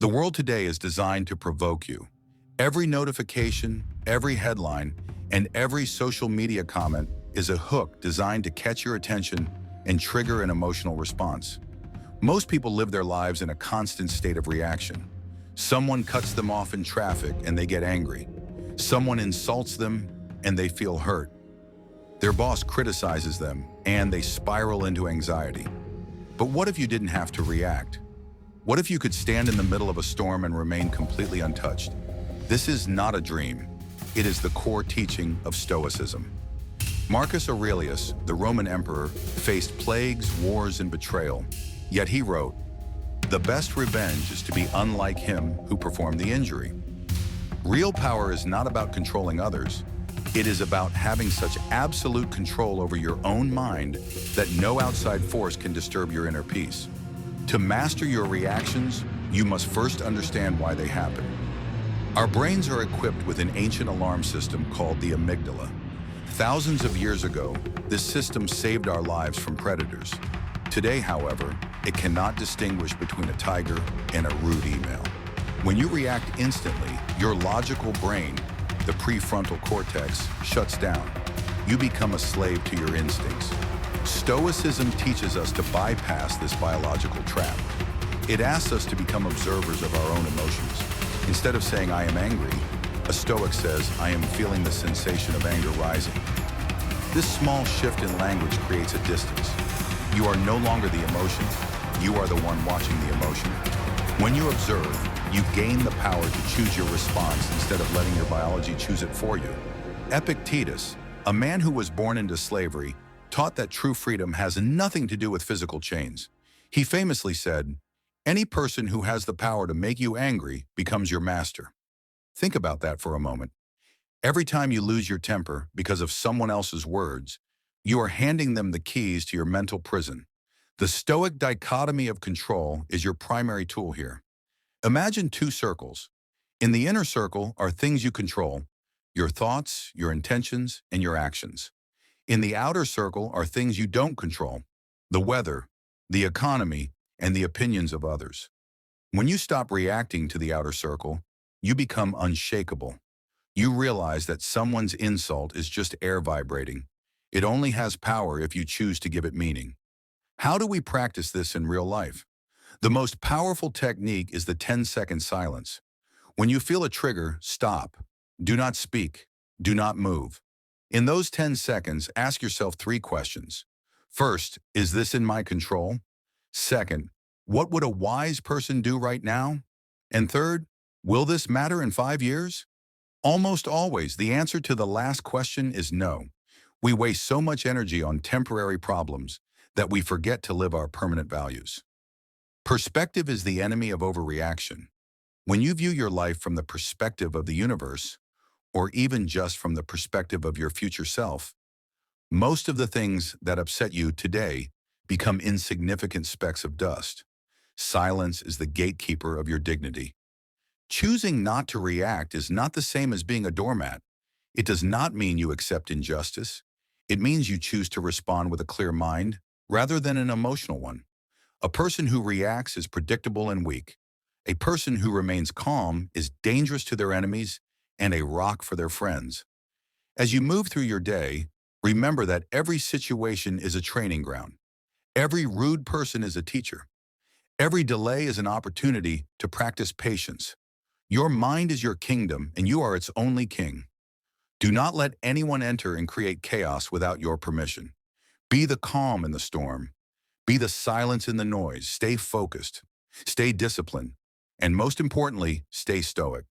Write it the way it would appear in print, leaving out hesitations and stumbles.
The world today is designed to provoke you. Every notification, every headline, and every social media comment is a hook designed to catch your attention and trigger an emotional response. Most people live their lives in a constant state of reaction. Someone cuts them off in traffic and they get angry. Someone insults them and they feel hurt. Their boss criticizes them and they spiral into anxiety. But what if you didn't have to react? What if you could stand in the middle of a storm and remain completely untouched? This is not a dream. It is the core teaching of Stoicism. Marcus Aurelius, the Roman emperor, faced plagues, wars, and betrayal. Yet he wrote, "The best revenge is to be unlike him who performed the injury." Real power is not about controlling others. It is about having such absolute control over your own mind that no outside force can disturb your inner peace. To master your reactions, you must first understand why they happen. Our brains are equipped with an ancient alarm system called the amygdala. Thousands of years ago, this system saved our lives from predators. Today, however, it cannot distinguish between a tiger and a rude email. When you react instantly, your logical brain, the prefrontal cortex, shuts down. You become a slave to your instincts. Stoicism teaches us to bypass this biological trap. It asks us to become observers of our own emotions. Instead of saying, "I am angry," a Stoic says, "I am feeling the sensation of anger rising." This small shift in language creates a distance. You are no longer the emotion, you are the one watching the emotion. When you observe, you gain the power to choose your response instead of letting your biology choose it for you. Epictetus, a man who was born into slavery, taught that true freedom has nothing to do with physical chains. He famously said, "Any person who has the power to make you angry becomes your master." Think about that for a moment. Every time you lose your temper because of someone else's words, you are handing them the keys to your mental prison. The Stoic dichotomy of control is your primary tool here. Imagine two circles. In the inner circle are things you control: your thoughts, your intentions, and your actions. In the outer circle are things you don't control: the weather, the economy, and the opinions of others. When you stop reacting to the outer circle, you become unshakable. You realize that someone's insult is just air vibrating. It only has power if you choose to give it meaning. How do we practice this in real life? The most powerful technique is the 10-second silence. When you feel a trigger, stop. Do not speak. Do not move. In those 10 seconds, ask yourself 3 questions. First, is this in my control? Second, what would a wise person do right now? And third, will this matter in 5 years? Almost always, the answer to the last question is no. We waste so much energy on temporary problems that we forget to live our permanent values. Perspective is the enemy of overreaction. When you view your life from the perspective of the universe, or even just from the perspective of your future self, most of the things that upset you today become insignificant specks of dust. Silence is the gatekeeper of your dignity. Choosing not to react is not the same as being a doormat. It does not mean you accept injustice. It means you choose to respond with a clear mind rather than an emotional one. A person who reacts is predictable and weak. A person who remains calm is dangerous to their enemies and a rock for their friends. As you move through your day, remember that every situation is a training ground. Every rude person is a teacher. Every delay is an opportunity to practice patience. Your mind is your kingdom, and you are its only king. Do not let anyone enter and create chaos without your permission. Be the calm in the storm. Be the silence in the noise. Stay focused. Stay disciplined. And most importantly, stay stoic.